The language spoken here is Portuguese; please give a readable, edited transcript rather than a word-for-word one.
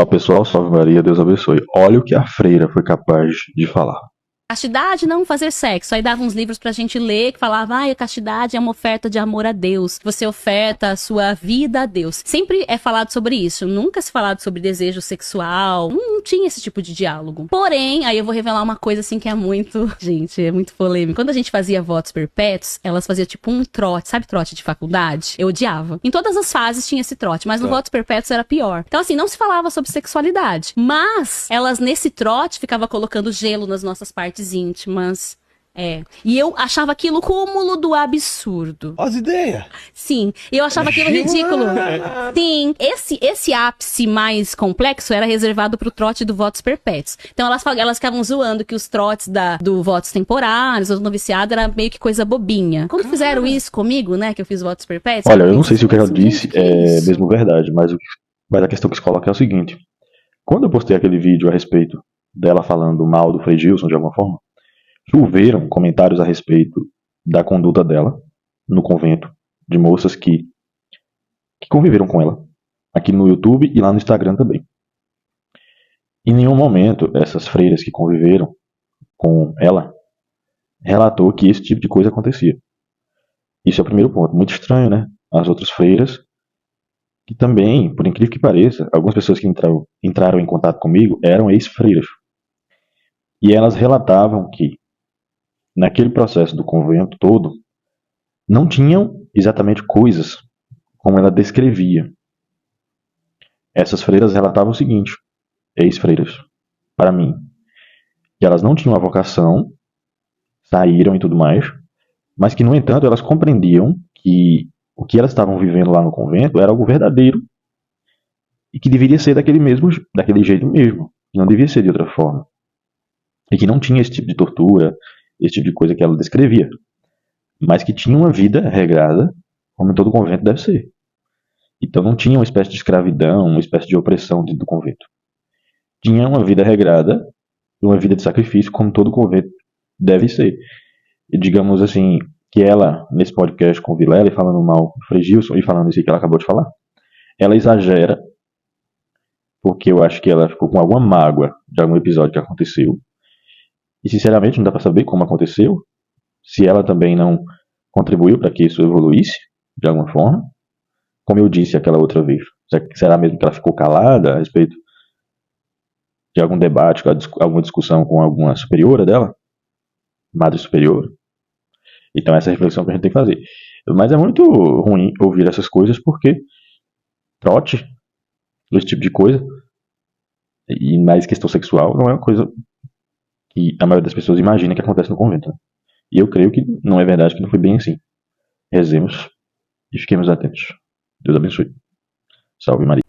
Olá pessoal, salve Maria, Deus abençoe. Olha o que a freira foi capaz de falar. Castidade, não fazer sexo. Aí dava uns livros pra gente ler que falava, a castidade é uma oferta de amor a Deus. Você oferta a sua vida a Deus. Sempre é falado sobre isso. Nunca se falado sobre desejo sexual. Não tinha esse tipo de diálogo. Porém, aí eu vou revelar uma coisa assim que é muito... Gente, é muito polêmico. Quando a gente fazia votos perpétuos, elas faziam tipo um trote. Sabe trote de faculdade? Eu odiava. Em todas as fases tinha esse trote, mas no votos perpétuos era pior. Então assim, não se falava sobre sexualidade. Mas elas nesse trote ficavam colocando gelo nas nossas partes íntimas. E eu achava aquilo o cúmulo do absurdo. As ideias. Sim, eu achava aquilo ridículo. Sim, esse ápice mais complexo era reservado pro trote do votos perpétuos. Então elas ficavam zoando que os trotes do votos temporários, ou do noviciado, era meio que coisa bobinha. Quando fizeram isso comigo, né, que eu fiz votos perpétuos... Olha, eu não sei se o que ela disse é mesmo verdade, mas a questão que se coloca é o seguinte. Quando eu postei aquele vídeo a respeito dela falando mal do Frei Gilson, de alguma forma, choveram comentários a respeito da conduta dela no convento, de moças que conviveram com ela, aqui no YouTube e lá no Instagram também. Em nenhum momento, essas freiras que conviveram com ela relatou que esse tipo de coisa acontecia. Isso é o primeiro ponto. Muito estranho, né? As outras freiras, que também, por incrível que pareça, algumas pessoas que entraram em contato comigo eram ex-freiras. E elas relatavam que, naquele processo do convento todo, não tinham exatamente coisas como ela descrevia. Essas freiras relatavam o seguinte, ex-freiras, para mim, que elas não tinham a vocação, saíram e tudo mais, mas que, no entanto, elas compreendiam que o que elas estavam vivendo lá no convento era algo verdadeiro e que deveria ser daquele jeito mesmo, que não devia ser de outra forma. E que não tinha esse tipo de tortura, esse tipo de coisa que ela descrevia, mas que tinha uma vida regrada, como em todo convento deve ser. Então não tinha uma espécie de escravidão, uma espécie de opressão dentro do convento. Tinha uma vida regrada, uma vida de sacrifício, como todo convento deve ser. E digamos assim, que ela, nesse podcast com o Vilela, e falando mal do Frei Gilson, e falando isso que ela acabou de falar, ela exagera, porque eu acho que ela ficou com alguma mágoa de algum episódio que aconteceu. E sinceramente não dá para saber como aconteceu, se ela também não contribuiu para que isso evoluísse, de alguma forma. Como eu disse aquela outra vez, será mesmo que ela ficou calada a respeito de algum debate, alguma discussão com alguma superiora dela? Madre superior? Então essa é a reflexão que a gente tem que fazer. Mas é muito ruim ouvir essas coisas porque trote, esse tipo de coisa, e mais questão sexual, não é uma coisa que a maioria das pessoas imagina que acontece no convento. Né? E eu creio que não é verdade, que não foi bem assim. Rezemos e fiquemos atentos. Deus abençoe. Salve Maria.